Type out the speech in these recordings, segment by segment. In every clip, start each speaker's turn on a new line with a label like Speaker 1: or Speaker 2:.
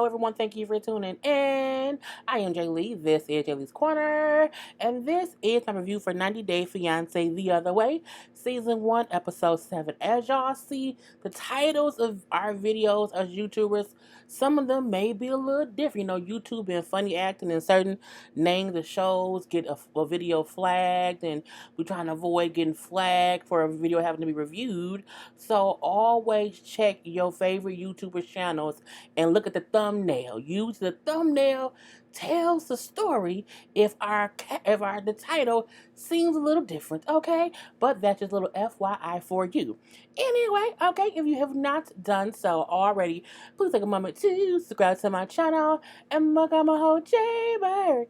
Speaker 1: Hello, everyone. Thank you for tuning in. I am Jay Lee. This is Jay Lee's Corner, and this is my review for 90 Day Fiance The Other Way, Season 1, Episode 7. As y'all see, the titles of our videos as YouTubers, some of them may be a little different. You know, YouTube and funny acting and certain names of shows get a video flagged, and we're trying to avoid getting flagged for a video having to be reviewed. So always check your favorite YouTuber channels and look at the thumbnail. Use the thumbnail tells the story if the title seems a little different, okay? But that's just a little FYI for you. Anyway, okay, if you have not done so already, please take a moment to subscribe to my channel and look at my whole Jaybird,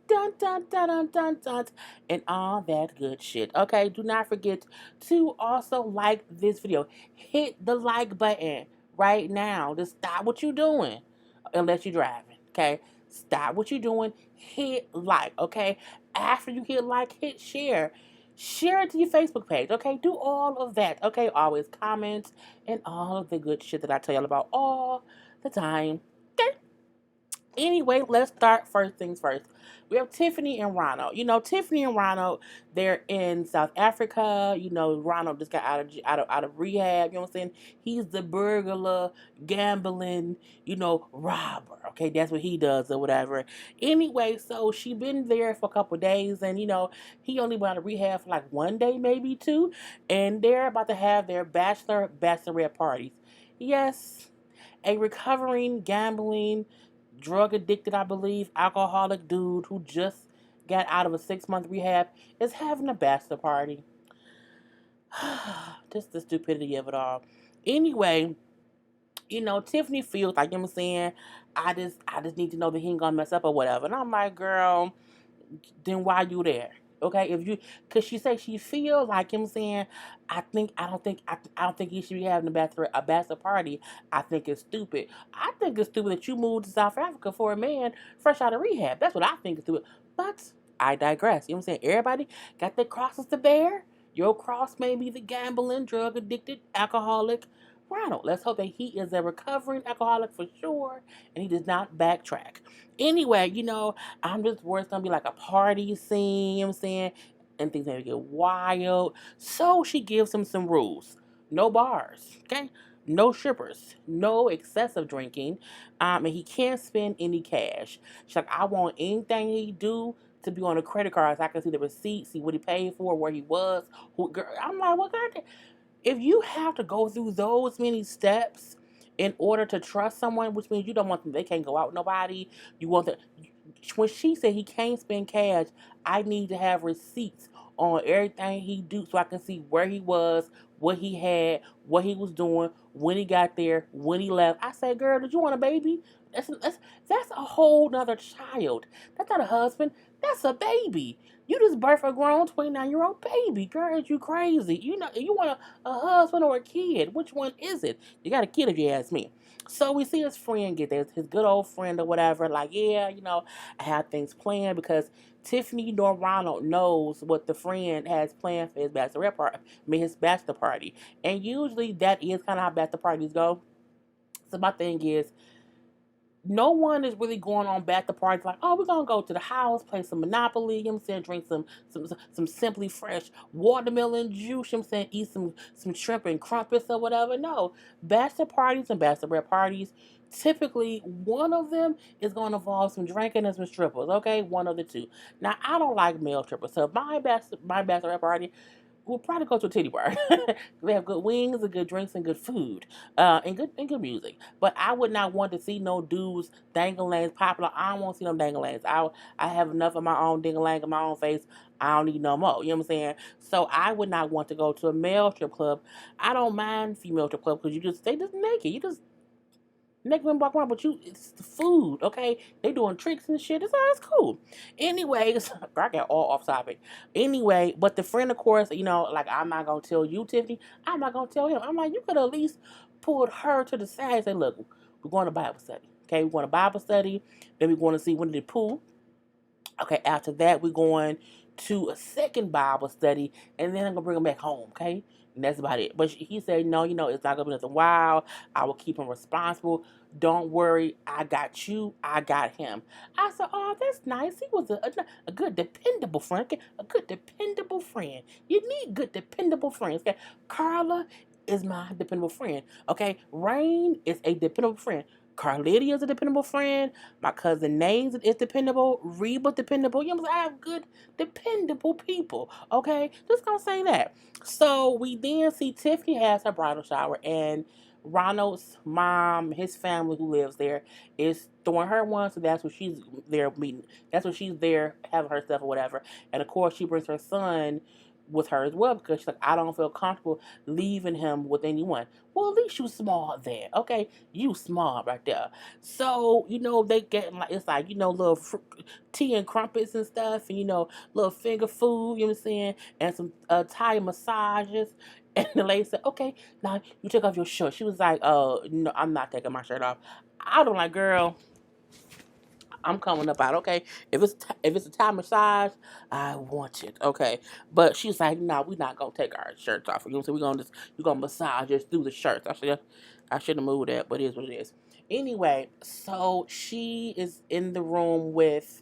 Speaker 1: dun dun dun dun dun dun, and all that good shit. Okay, do not forget to also like this video. Hit the like button right now. Just stop what you're doing unless you're driving. Okay, stop what you're doing. Hit like. Okay, after you hit like, hit share. Share it to your Facebook page. Okay, do all of that. Okay, always comment and all of the good shit that I tell y'all about all the time. Okay. Anyway, let's start first things first. We have Tiffany and Rondo. You know, Tiffany and Rondo, they're in South Africa. You know, Rondo just got out of rehab. You know what I'm saying? He's the burglar, gambling, robber. Okay, that's what he does or whatever. Anyway, so she been there for a couple of days, and he only went out of rehab for like one day, maybe two, and they're about to have their bachelorette parties. Yes, a recovering gambling drug addicted, I believe, alcoholic dude who just got out of a 6-month rehab is having a bachelor party. Just the stupidity of it all. Anyway, Tiffany feels like, I'm saying, I just need to know that he ain't gonna mess up or whatever. And I'm like, girl, then why you there? Okay, cause she said she feels like, I'm saying, I don't think he should be having a bachelor party. I think it's stupid. I think it's stupid that you moved to South Africa for a man fresh out of rehab. That's what I think is stupid. But I digress. You know what I'm saying? Everybody got their crosses to bear. Your cross may be the gambling, drug addicted, alcoholic Ronald. Let's hope that he is a recovering alcoholic for sure and he does not backtrack. Anyway, I'm just worried it's gonna be like a party scene, you know what I'm saying? And things may get wild. So she gives him some rules. No bars, okay? No strippers, no excessive drinking, and he can't spend any cash. She's like, I want anything he do to be on a credit card so I can see the receipt, see what he paid for, where he was. Girl, I'm like, what God? If you have to go through those many steps in order to trust someone, which means you don't want them, they can't go out with nobody. You want them. When she said he can't spend cash, I need to have receipts on everything he do so I can see where he was, what he had, what he was doing, when he got there, when he left. I said, girl, did you want a baby? That's a whole nother child. That's not a husband. That's a baby. You just birthed a grown 29-year-old baby. Girl, you crazy. You want a husband or a kid. Which one is it? You got a kid if you ask me. So we see his friend get there, his good old friend or whatever. Like, yeah, I have things planned because Tiffany nor Ronald knows what the friend has planned for his his bachelor party. And usually that is kind of how bachelor parties go. So my thing is, no one is really going on back to parties like, oh, we're gonna go to the house, play some Monopoly, you know what I'm saying, drink some simply fresh watermelon juice, you know what I'm saying, eat some shrimp and crumpets or whatever. No. Bachelor parties and bachelorette parties, typically one of them is gonna involve some drinking and some strippers, okay? One of the two. Now I don't like male strippers, so my bachelorette party we'll probably go to a titty bar. They have good wings and good drinks and good food, and good music. But I would not want to see no dudes danglings popular. I don't want to see no danglings. I have enough of my own dingling in my own face. I don't need no more. You know what I'm saying? So I would not want to go to a male strip club. I don't mind female strip club because they just naked. You just make them walk around, but it's the food, okay? They doing tricks and shit. It's cool. Anyways, I got all off topic. Anyway, but the friend, of course, like, I'm not gonna tell you, Tiffany. I'm not gonna tell him. I'm like, you could at least pulled her to the side and say, look, we're going to Bible study. Okay, we're going to Bible study. Then we're going to see Winnie the Pooh. Okay, after that, we're going to a second Bible study, and then I'm gonna bring him back home. Okay, and that's about it. But he said, no, it's not gonna be nothing wild. I will keep him responsible. Don't worry, I got you. I got him. I said, oh, that's nice. He was a good, dependable friend. Okay? A good, dependable friend. You need good, dependable friends. Okay? Karla is my dependable friend. Okay? Rain is a dependable friend. Carlydia is a dependable friend. My cousin Names is dependable. Reba dependable. You know, I have good, dependable people. Okay? Just gonna say that. So we then see Tiffany has her bridal shower, and Ronald's mom, his family who lives there, is throwing her one, so that's what she's there meeting. That's what she's there having her stuff or whatever. And of course, she brings her son with her as well because she's like, I don't feel comfortable leaving him with anyone. Well, at least you small there, okay? You small right there. So they get like it's like little tea and crumpets and stuff, and little finger food. You know what I'm saying? And some Thai massages. And the lady said, okay, now you take off your shirt. She was like, oh, no, I'm not taking my shirt off. I don't like, girl, I'm coming up out. Okay, if it's a Thai massage, I want it. Okay, but she's like, no, we're not gonna take our shirts off. You know, so we're gonna massage us through the shirts. I should have moved that, but it is what it is. Anyway, so she is in the room with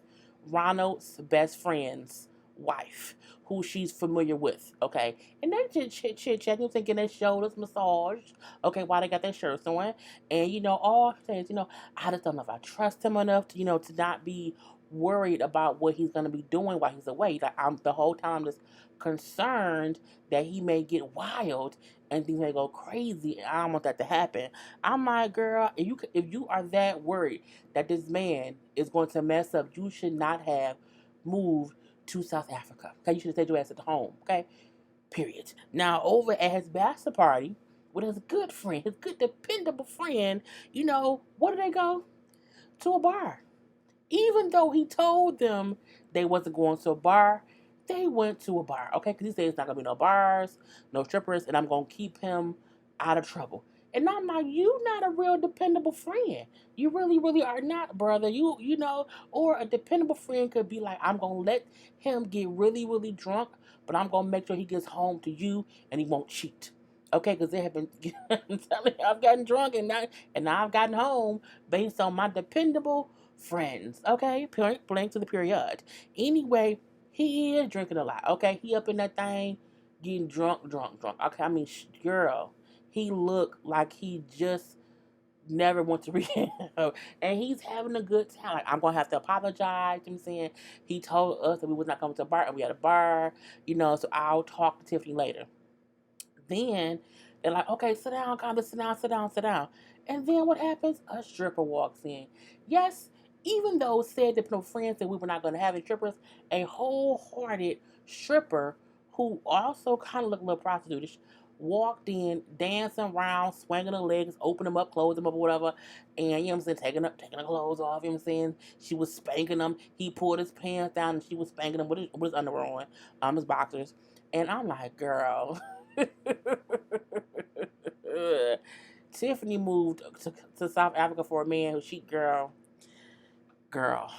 Speaker 1: Ronald's best friend's wife, who she's familiar with. Okay, and they just chit chat, thinking they shoulders massage. Okay, while they got their shirts on, and all things, I just don't know if I trust him enough to, to not be worried about what he's gonna be doing while he's away. Like I'm the whole time just concerned that he may get wild and things may go crazy. And I don't want that to happen. I'm like, girl, if you are that worried that this man is going to mess up, you should not have moved to South Africa. Okay, you should have stayed your ass at home. Okay, period. Now over at his bachelor party with his good friend, his good dependable friend, where did they go? To a bar. Even though he told them they wasn't going to a bar, they went to a bar. Okay, because he said it's not gonna be no bars, no strippers, and I'm gonna keep him out of trouble. And I'm like, you not a real dependable friend. You really, really are not, brother. Or a dependable friend could be like, I'm gonna let him get really, really drunk, but I'm gonna make sure he gets home to you and he won't cheat. Okay, because they have been telling me I've gotten drunk and now I've gotten home based on my dependable friends. Okay, playing to the period. Anyway, he is drinking a lot. Okay, he up in that thing, getting drunk, drunk, drunk. Okay, I mean, girl, he looked like he just never went to rehab, and he's having a good time. Like, I'm gonna have to apologize. You know what I'm saying, he told us that we was not coming to a bar, and we had a bar. So I'll talk to Tiffany later. Then they're like, okay, sit down, Conda, sit down, sit down, sit down. And then what happens? A stripper walks in. Yes, even though it said that no friends that we were not going to have any strippers, a wholehearted stripper who also kind of looked a little prostitute walked in, dancing around, swinging her legs, opening them up, closing them up, or whatever. And I'm saying, taking her clothes off. You know what I'm saying, she was spanking them. He pulled his pants down, and she was spanking him with his underwear on, his boxers. And I'm like, girl. Tiffany moved to South Africa for a man who girl.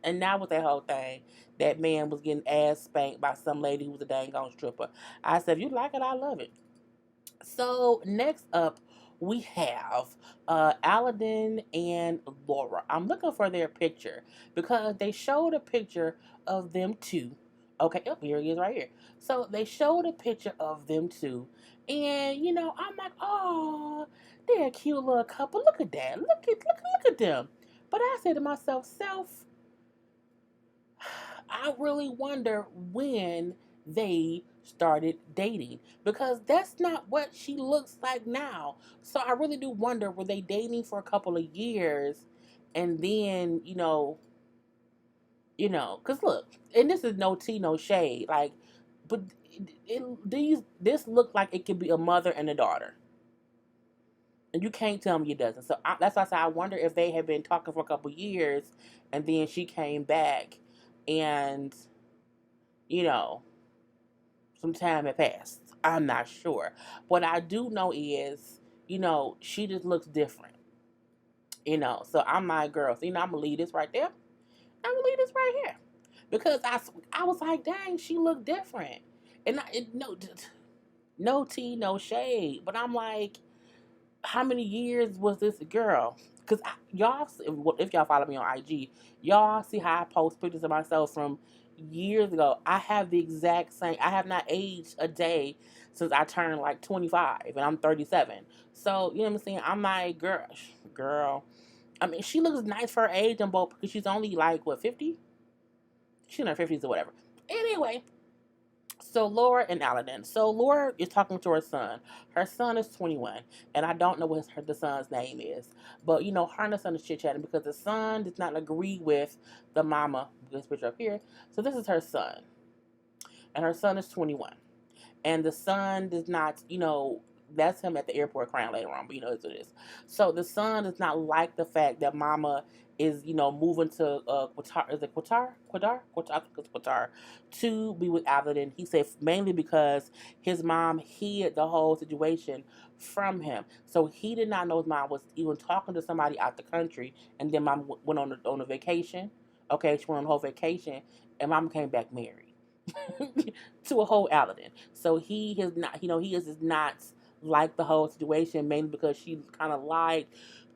Speaker 1: And now with that whole thing, that man was getting ass spanked by some lady who was a dang on stripper. I said, if you like it, I love it. So next up, we have Lledon and Bora. I'm looking for their picture because they showed a picture of them two. Okay, oh, here he is right here. So they showed a picture of them two, and I'm like, oh, they're a cute little couple. Look at that. Look at them. But I said to myself, self, I really wonder when they started dating because that's not what she looks like now. So I really do wonder, were they dating for a couple of years and then, because look, and this is no tea, no shade, like, but this looked like it could be a mother and a daughter. And you can't tell me it doesn't. So that's why I said I wonder if they had been talking for a couple of years and then she came back and you know, some time had passed. I'm not sure. What I do know is, she just looks different. So I'm my girl. So, I'm going to leave this right there. I'm going to leave this right here. Because I was like, dang, she looked different. And no tea, no shade. But I'm like, how many years was this girl? Cause y'all, if y'all follow me on IG, y'all see how I post pictures of myself from years ago. I have the exact same. I have not aged a day since I turned like 25, and I'm 37. So you know what I'm saying. I'm like, girl. I mean, she looks nice for her age and both because she's only like what 50. She's in her 50s or whatever. Anyway, so Laura and Aladdin. So Laura is talking to her son. Her son is 21, and I don't know what the son's name is. But her and the son is chit chatting because the son does not agree with the mama. This picture up here. So this is her son, and her son is 21, and the son does not, that's him at the airport crying later on, but it's what it is. So the son does not like the fact that mama is, moving to Qatar, is it Qatar, to be with Aberdeen. He said mainly because his mom hid the whole situation from him. So he did not know his mom was even talking to somebody out the country, and then mom went on a vacation. Okay, she went on a whole vacation, and mom came back married. To a whole Aladdin. So he has not, he is not like the whole situation, mainly because she kind of lied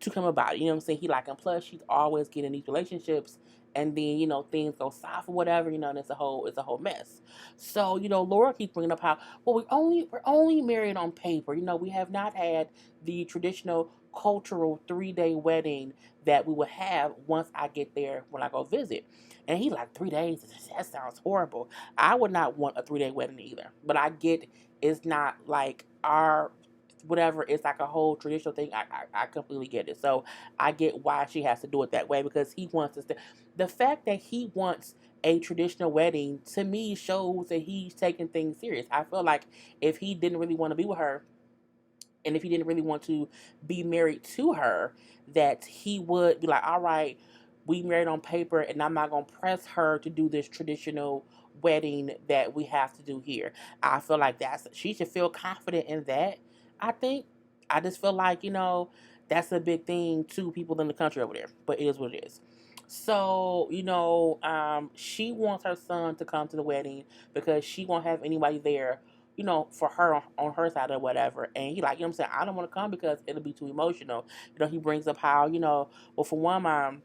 Speaker 1: to him about it. You know what I'm saying? He like, and plus she's always getting these relationships, and then things go south or whatever. And it's a whole mess. So Laura keeps bringing up how, well, we're only married on paper. We have not had the traditional cultural 3-day wedding that we would have once I get there when I go visit. And he like 3 days. That sounds horrible. I would not want a 3-day wedding either. But I get it's not like our whatever. It's like a whole traditional thing. I completely get it. So I get why she has to do it that way because he wants to. The fact that he wants a traditional wedding to me shows that he's taking things serious. I feel like if he didn't really want to be with her, and if he didn't really want to be married to her, that he would be like, all right, we married on paper, and I'm not going to press her to do this traditional wedding that we have to do here. I feel like she should feel confident in that. I think. I just feel like, that's a big thing to people in the country over there, but it is what it is. So, she wants her son to come to the wedding because she won't have anybody there, for her on her side or whatever. And he like, I'm saying, I don't want to come because it'll be too emotional. He brings up how, well, for one,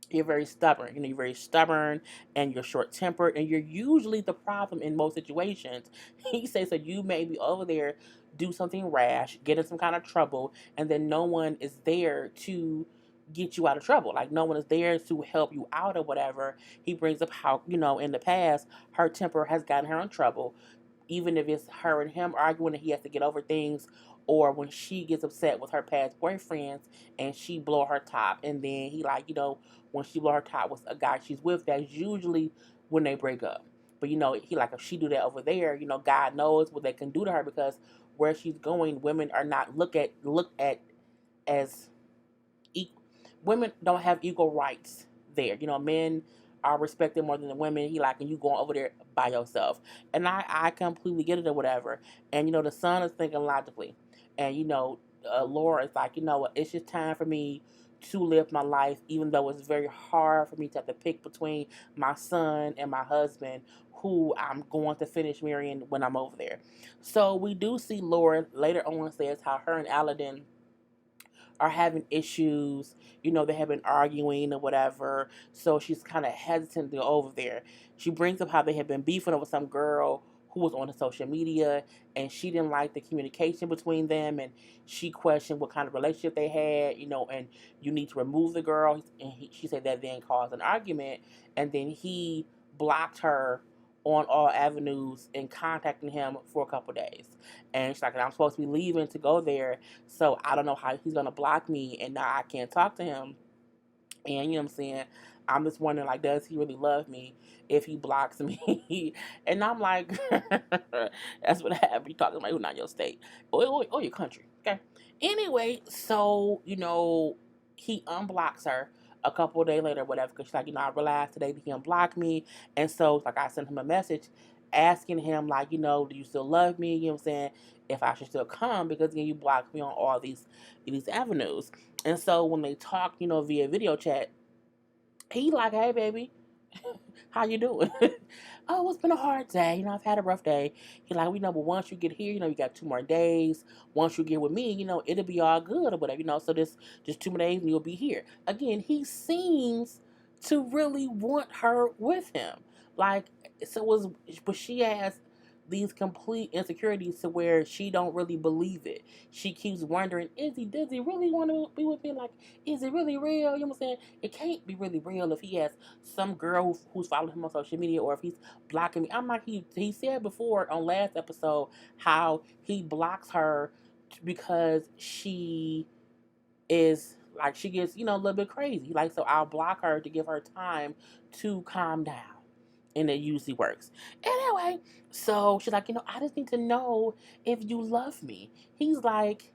Speaker 1: you're very stubborn. You're very stubborn and you're short tempered and you're usually the problem in most situations. He says that you may be over there, do something rash, get in some kind of trouble, and then no one is there to get you out of trouble. Like no one is there to help you out or whatever. He brings up how, in the past, her temper has gotten her in trouble, even if it's her and him arguing and he has to get over things, or when she gets upset with her past boyfriends and she blow her top, and then he like, when she blow her top with a guy she's with, that's usually when they break up. But he like, if she do that over there, God knows what they can do to her, because where she's going, women are not looked at as equal. Women don't have equal rights there. Men are respected more than the women. He like, and you going over there by yourself. And I completely get it or whatever. And the son is thinking logically. And Laura is like, what? It's just time for me to live my life, even though it's very hard for me to have to pick between my son and my husband, who I'm going to finish marrying when I'm over there. So we do see Laura later on says how her and Aladdin are having issues. They have been arguing or whatever. So she's kind of hesitant to go over there. She brings up how they have been beefing over some girl who was on the social media, and she didn't like the communication between them, and she questioned what kind of relationship they had, and you need to remove the girl. And she said that then caused an argument, and then he blocked her on all avenues and contacting him for a couple days. And she's like, I'm supposed to be leaving to go there, so I don't know how he's gonna block me, and now I can't talk to him. And you know what I'm saying? I'm just wondering, like, does he really love me if he blocks me? And I'm like, that's what happened. You talking about who not your state or your country. Okay. Anyway, so he unblocks her a couple of days later, whatever, because she's like, I realized today that he unblocked me, and so like I sent him a message asking him like, do you still love me? You know what I'm saying? If I should still come, because again, you blocked me on all these avenues. And so when they talk, via video chat, he like, hey baby, How you doing? Oh, it's been a hard day. I've had a rough day. He like, we know, but once you get here, you got 2 more days. Once you get with me, it'll be all good or whatever, So this just 2 more days and you'll be here. Again, he seems to really want her with him. Like, so it was, but she has these complete insecurities to where she don't really believe it. She keeps wondering, does he really want to be with me? Like, is it really real? You know what I'm saying? It can't be really real if he has some girl who's following him on social media, or if he's blocking me. I'm like, he said before on last episode how he blocks her because she is like, she gets, a little bit crazy. Like, so I'll block her to give her time to calm down. And it usually works. Anyway, so she's like, I just need to know if you love me. He's like,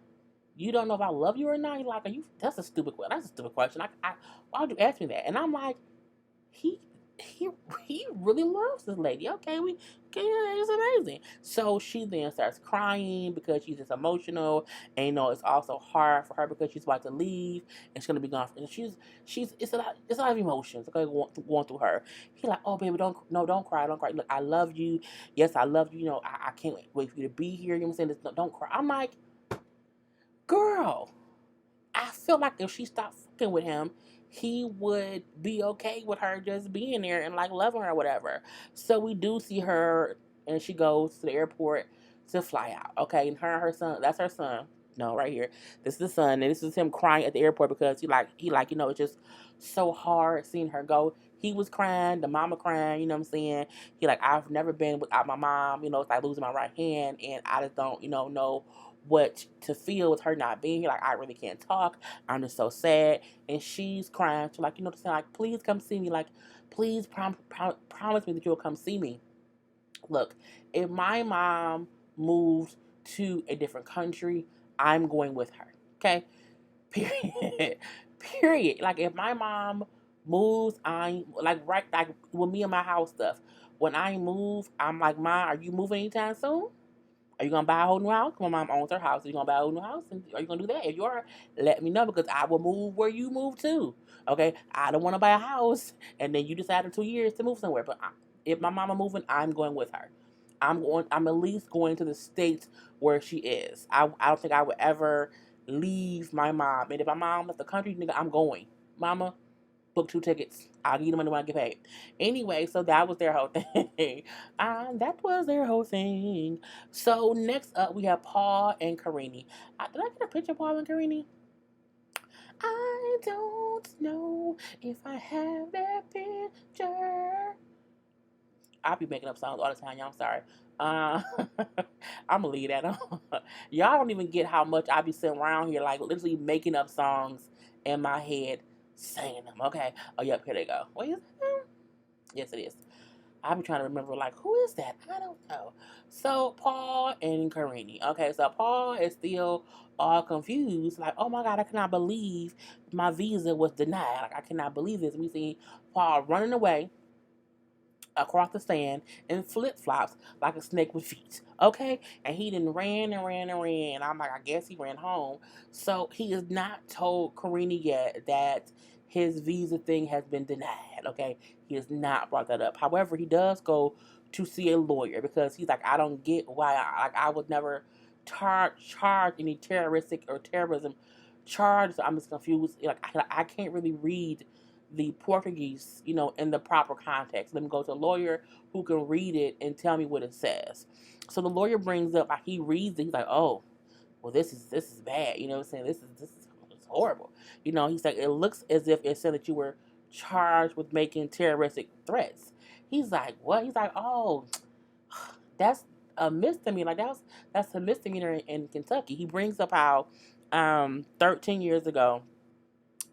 Speaker 1: you don't know if I love you or not? He's like, that's a stupid question. That's a stupid question. Why would you ask me that? And I'm like, he he he really loves this lady. Okay, it's amazing. So she then starts crying because she's just emotional, and it's also hard for her because she's about to leave and she's gonna be gone. And she's it's a lot of emotions okay going through her. He's like, oh baby, don't cry, don't cry. Look, I love you. Yes, I love you. I can't wait for you to be here. You know what I'm saying? Don't cry. I'm like, girl. I feel like if she stopped fucking with him, he would be okay with her just being there and like loving her or whatever. So we do see her and she goes to the airport to fly out. Okay, and her son, that's her son. No, right here. This is the son, and this is him crying at the airport because it's just so hard seeing her go. He was crying, the mama crying, you know what I'm saying? He like, I've never been without my mom, it's like losing my right hand, and I just don't, know what to feel with her not being here. Like, I really can't talk. I'm just so sad. And she's crying. She's like, saying, like, please come see me. Like, please promise me that you'll come see me. Look, if my mom moves to a different country, I'm going with her. Okay? Period. Period. Like, if my mom moves, I'm like with me and my house stuff. When I move, I'm like, Mom, are you moving anytime soon? Are you gonna buy a whole new house? My mom owns her house. Are you gonna buy a whole new house? And are you gonna do that? If you are, let me know because I will move where you move to. Okay, I don't want to buy a house and then you decide in 2 years to move somewhere. But if my mama moving, I'm going with her. I'm going. I'm at least going to the state where she is. I don't think I would ever leave my mom. And if my mom left the country, nigga, I'm going. Mama, book 2 tickets. I'll give you the money when I get paid. Anyway, so that was their whole thing. That was their whole thing. So next up, we have Paul and Karini. Did I get a picture of Paul and Karini? I don't know if I have that picture. I'll be making up songs all the time, y'all. I'm sorry. Uh, I'm gonna leave that on. Y'all don't even get how much I be sitting around here, like literally making up songs in my head, saying them. Okay. Oh, yep. Here they go. Wait, is that? Yes, it is. I be trying to remember, like, who is that? I don't know. So Paul and Karini. Okay, so Paul is still all confused, like, oh my God, I cannot believe my visa was denied. Like, I cannot believe this. We see Paul running away across the sand in flip flops like a snake with feet. Okay? And he then ran and ran and ran. I'm like, I guess he ran home. So he has not told Karini yet that his visa thing has been denied. Okay? He has not brought that up. However, he does go to see a lawyer because he's like, I don't get why I would never charge any terroristic or terrorism charges. I'm just confused. Like, I can't really read the Portuguese, in the proper context. Let me go to a lawyer who can read it and tell me what it says. So the lawyer brings up, he reads it, he's like, oh, well, this is bad. You know what I'm saying? This is horrible. He's like, it looks as if it said that you were charged with making terroristic threats. He's like, what? He's like, oh, that's a misdemeanor. Like, that's a misdemeanor in Kentucky. He brings up how 13 years ago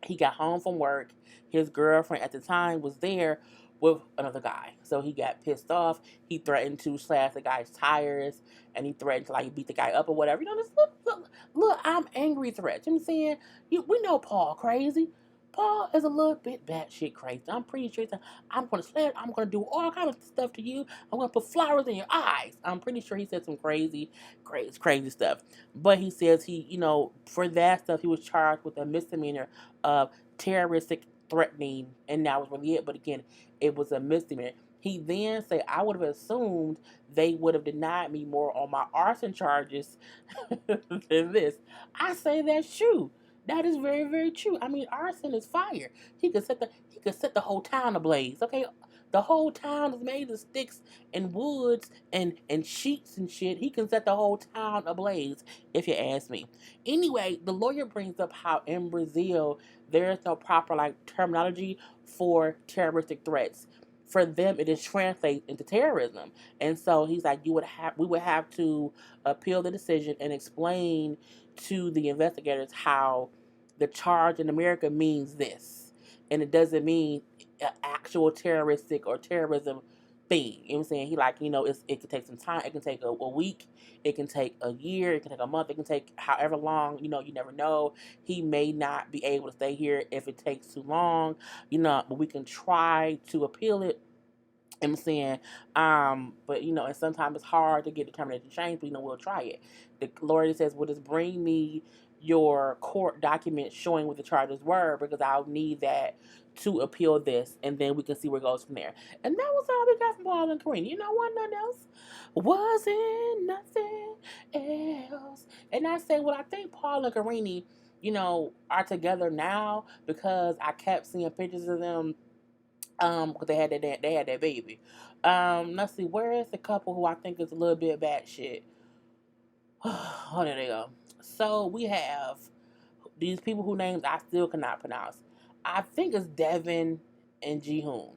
Speaker 1: he got home from work. His girlfriend at the time was there with another guy. So he got pissed off. He threatened to slash the guy's tires and he threatened to like beat the guy up or whatever. This look, I'm angry threats. You know what I'm saying? We know Paul crazy. Paul is a little bit batshit crazy. I'm pretty sure I'm going to slash, I'm going to do all kinds of stuff to you. I'm going to put flowers in your eyes. I'm pretty sure he said some crazy stuff. But he says for that stuff, he was charged with a misdemeanor of terroristic threatening, and that was really it. But again, it was a misdemeanor. He then said, I would have assumed they would have denied me more on my arson charges than this. I say that's true. That is very, very true. I mean, arson is fire. He could set the whole town ablaze. Okay, the whole town is made of sticks and woods and sheets and shit. He can set the whole town ablaze, if you ask me. Anyway, the lawyer brings up how in Brazil there is no proper like terminology for terroristic threats. For them, it is translated into terrorism, and so he's like, we would have to appeal the decision and explain to the investigators how the charge in America means this, and it doesn't mean an actual terroristic or terrorism thing. You know what I'm saying? He like, it could take some time. It can take a week. It can take a year. It can take a month. It can take however long. You never know. He may not be able to stay here if it takes too long. But we can try to appeal it. I'm saying, but and sometimes it's hard to get determination to change, but we'll try it. The lawyer says, well, just bring me your court documents showing what the charges were, because I'll need that to appeal this, and then we can see where it goes from there. And that was all we got from Paul and Karina. You know what? Nothing else. Wasn't nothing else. And I say, well, I think Paul and Karina, are together now because I kept seeing pictures of them because they had that baby. Let's see, where is the couple who I think is a little bit bad shit? Oh, there they go. So we have these people whose names I still cannot pronounce. I think it's Devin and Jihoon.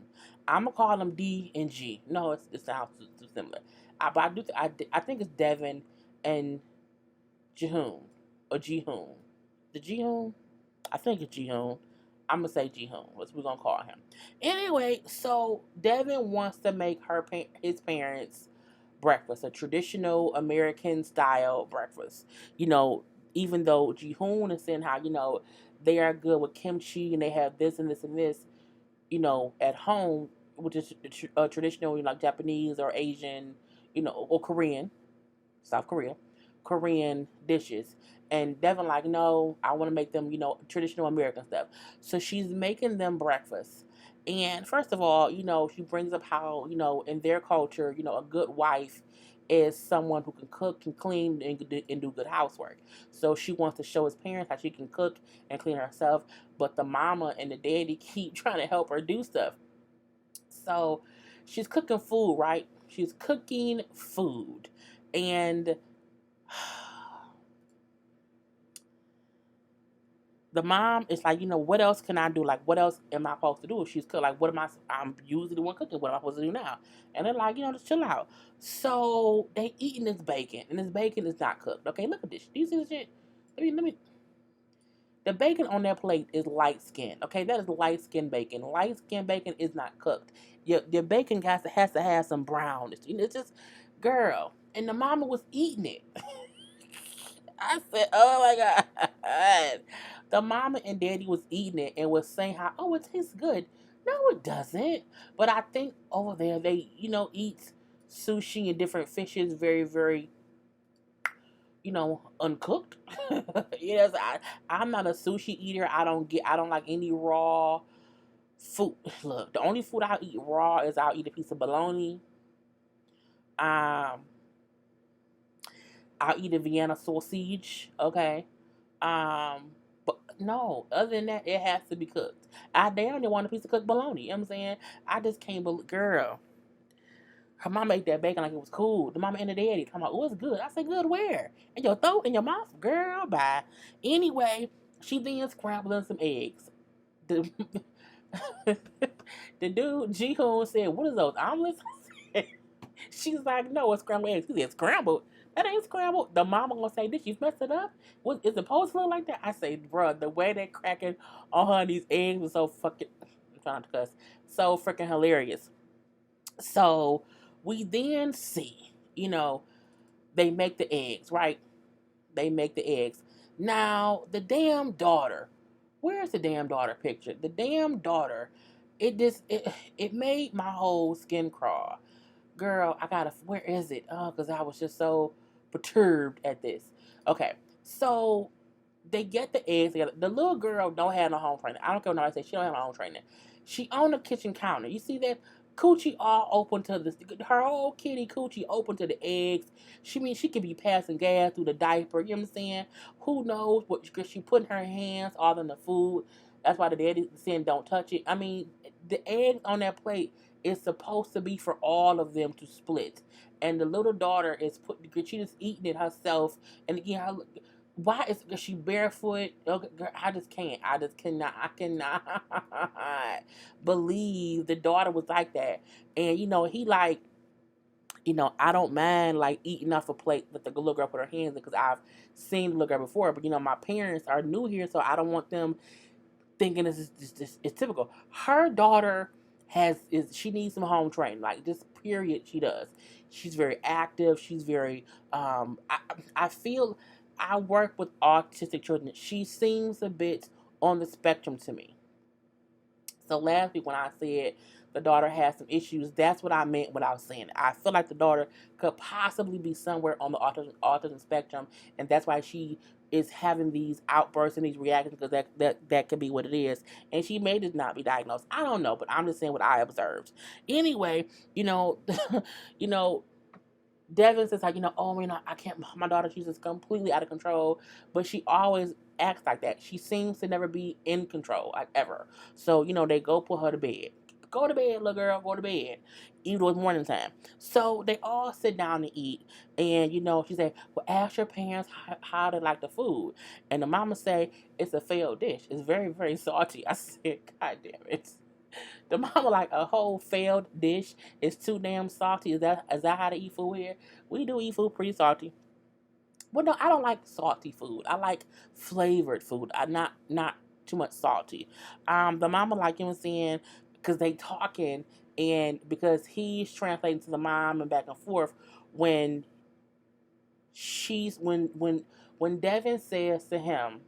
Speaker 1: I'm gonna call them D and G. No, it sounds too similar. But I think it's Devin and Jihoon or Jihoon. The Jihoon? I think it's Jihoon. I'm gonna say Jihoon. What we're gonna call him. Anyway, so Devin wants to make his parents breakfast, a traditional American style breakfast. You know, even though Jihoon is saying how they are good with kimchi and they have this and this and this, at home, which is traditional, like Japanese or Asian, or Korean, South Korean dishes. And Devin like, no, I want to make them, traditional American stuff. So she's making them breakfast. And first of all, she brings up how, in their culture, a good wife is someone who can cook, can clean, and do good housework. So she wants to show his parents how she can cook and clean herself. But the mama and the daddy keep trying to help her do stuff. So she's cooking food, right? She's cooking food. And the mom is like, what else can I do? Like, what else am I supposed to do? If she's cooked, like, I'm usually the one cooking. What am I supposed to do now? And they're like, just chill out. So they eating this bacon, and this bacon is not cooked. Okay, look at this. Do you see this shit? Let me. The bacon on that plate is light skin. Okay, that is light skin bacon. Light skin bacon is not cooked. Your bacon has to have some brownness. It's just, girl. And the mama was eating it. I said, oh my God. The mama and daddy was eating it and was saying how, oh, it tastes good. No, it doesn't. But I think over there they, eat sushi and different fishes very, very, uncooked. Yes, I'm not a sushi eater. I don't like any raw food. Look, the only food I'll eat raw is I'll eat a piece of bologna. Um, I'll eat a Vienna sausage. Okay. But no, other than that, it has to be cooked. I damn near want a piece of cooked bologna. You know what I'm saying? I just can't believe, girl. Her mama ate that bacon like it was cool. The mama and the daddy talking about, oh, it's good. I said, good where? In your throat, in your mouth? Girl, bye. Anyway, she then scrambled some eggs. The, the dude, Jihoon, said, what is those, omelets? She's like, no, it's scrambled eggs. He said, scrambled? That ain't scrambled. The mama gonna say, did you mess it up? What is it supposed to look like that? I say, bruh, the way they cracking on her these eggs was so fucking, I'm trying to cuss, so freaking hilarious. So we then see, they make the eggs, right? They make the eggs. Now, the damn daughter, where's the damn daughter picture? The damn daughter, it made my whole skin crawl. Girl, where is it? Oh, because I was just so perturbed at this. Okay, so they get the eggs together. The little girl don't have no home training. I don't care what nobody say. She don't have no home training. She on the kitchen counter. You see that? Coochie all open to this. Her whole kitty coochie open to the eggs. She means she could be passing gas through the diaper. You know what I'm saying? Who knows what? Because she putting her hands all in the food. That's why the daddy saying don't touch it. I mean, the eggs on that plate is supposed to be for all of them to split. And the little daughter is she just eating it herself. And again, why is she barefoot? Okay, girl, I just can't. I just cannot. I cannot believe the daughter was like that. And he like, I don't mind like eating off a plate that the little girl put her hands in because I've seen the little girl before. But my parents are new here, so I don't want them thinking this is typical. Her daughter she needs some home training, like just period. She does. She's very active. She's very. I feel I work with autistic children. She seems a bit on the spectrum to me. So last week when I said the daughter has some issues, that's what I meant when I was saying it. I feel like the daughter could possibly be somewhere on the autism spectrum, and that's why she is having these outbursts and these reactions because that could be what it is. And she may just not be diagnosed. I don't know, but I'm just saying what I observed. Anyway, you know, Devin says like, oh, I can't. My daughter, she's just completely out of control, but she always acts like that. She seems to never be in control, like ever. So they go put her to bed. Go to bed, little girl. Go to bed. Even though it's morning time. So they all sit down to eat, and she said, "Well, ask your parents how they like the food." And the mama say it's a failed dish. It's very, very salty. I said, God damn it. The mama like a whole failed dish is too damn salty. Is that how to eat food here? We do eat food pretty salty. Well, no, I don't like salty food. I like flavored food. I not too much salty. The mama like saying because they talking and because he's translating to the mom and back and forth when she's when Devin says to him,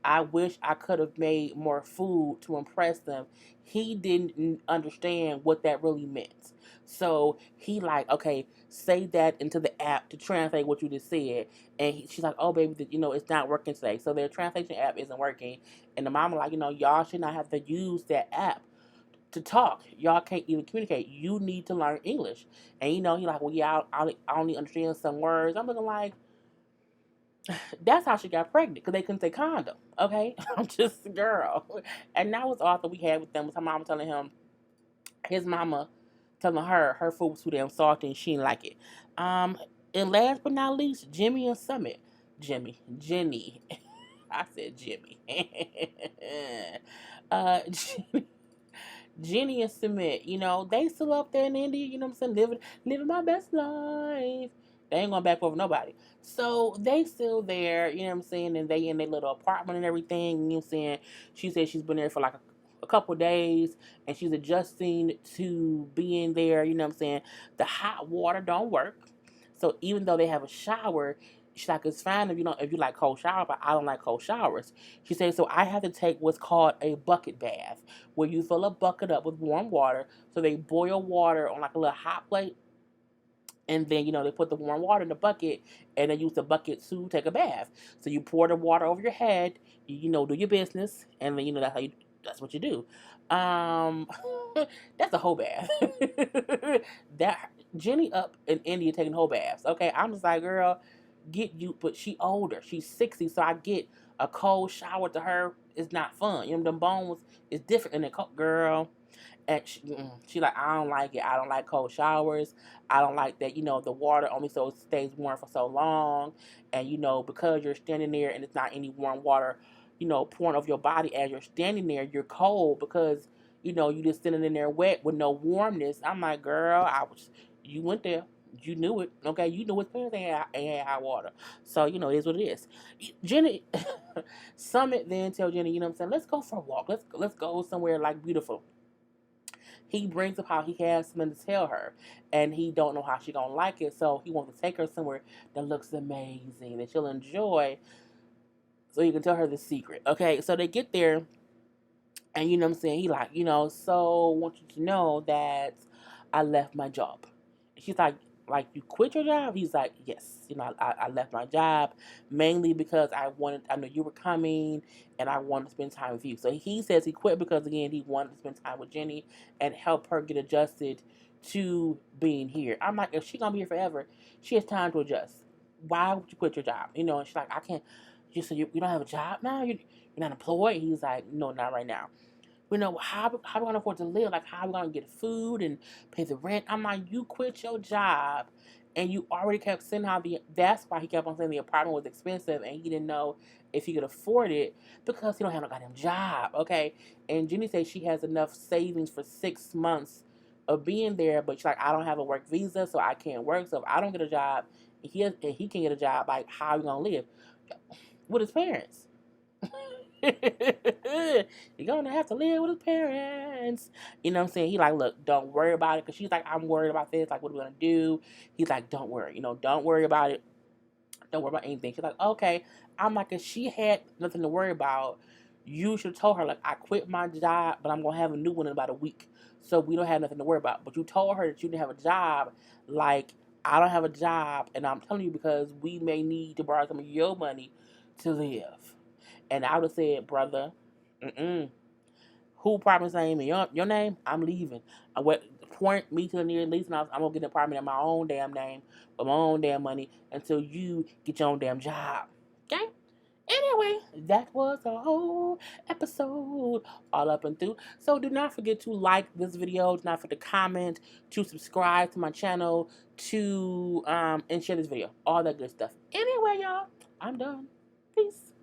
Speaker 1: I wish I could have made more food to impress them. He didn't understand what that really meant. So he like, okay, say that into the app to translate what you just said. And she's like, oh baby, it's not working today. So their translation app isn't working. And the mama like, y'all should not have to use that app to talk. Y'all can't even communicate. You need to learn English. And he like, well yeah, I only understand some words. I'm looking like, that's how she got pregnant because they couldn't say condom. Okay, I'm just a girl, and that was all that we had with them. Was her mama telling him, his mama telling her food was too damn salty and she didn't like it. And last but not least, Jimmy and Summit. Jenny. I said Jimmy. Jenny, Jenny and Summit. They still up there in India. You know what I'm saying, living my best life. They ain't going back over nobody. So they still there, you know what I'm saying, and they in their little apartment and everything, you know what I'm saying. She said she's been there for like a couple of days and she's adjusting to being there, you know what I'm saying. The hot water don't work. So even though they have a shower, she's like, it's fine if you like cold shower, but I don't like cold showers. She said, so I have to take what's called a bucket bath, where you fill a bucket up with warm water. So they boil water on like a little hot plate, and then they put the warm water in the bucket and they use the bucket to take a bath. So you pour the water over your head, do your business, and then that's what you do. um that's a whole bath. That Jenny up in India taking whole baths. Okay, I'm just like, girl, get you. But she older, she's 60, so I get a cold shower to her is not fun. Them bones is different in the girl. And she like, I don't like it. I don't like cold showers. I don't like that, the water only so it stays warm for so long. And, because you're standing there and it's not any warm water, pouring over your body as you're standing there, you're cold because, you just sitting in there wet with no warmness. I'm like, girl, you went there. You knew it. Okay, you knew his parents ain't had hot water. So, it is what it is. Jenny, Summit then tell Jenny, what I'm saying, let's go for a walk. Let's go somewhere like beautiful. He brings up how he has something to tell her and he don't know how she gonna like it, so he wants to take her somewhere that looks amazing that she'll enjoy so he can tell her the secret. Okay, so they get there and what I'm saying, he like, so I want you to know that I left my job. She's like, Like, you quit your job? He's like, yes. I left my job mainly because I knew you were coming and I wanted to spend time with you. So he says he quit because, again, he wanted to spend time with Jenny and help her get adjusted to being here. I'm like, if she's going to be here forever, she has time to adjust. Why would you quit your job? And she's like, I can't. You said you don't have a job now? You're not employed? He's like, no, not right now. How we gonna afford to live? Like, how we gonna get food and pay the rent? I'm like, you quit your job, and you already kept saying that's why he kept on saying the apartment was expensive, and he didn't know if he could afford it because he don't have no goddamn job, okay? And Jenny says she has enough savings for 6 months of being there, but she's like, I don't have a work visa, so I can't work. So if I don't get a job, and he can get a job, like, how are you gonna live with his parents? You're gonna have to live with his parents. You know what I'm saying? He like, look, don't worry about it. Cause she's like, I'm worried about this. Like, what are we gonna do? He's like, don't worry. Don't worry about it. Don't worry about anything. She's like, okay. I'm like, if she had nothing to worry about, you should have told her, like, I quit my job, but I'm gonna have a new one in about a week. So we don't have nothing to worry about. But you told her that you didn't have a job. Like, I don't have a job, and I'm telling you because we may need to borrow some of your money to live. And I would have said, brother, who apartment's name and your name? I'm leaving. Point me to the nearest lease, and I'm gonna get an apartment in my own damn name with my own damn money until you get your own damn job. Okay. Anyway, that was a whole episode all up and through. So do not forget to like this video. Do not forget to comment, to subscribe to my channel, to and share this video. All that good stuff. Anyway, y'all, I'm done. Peace.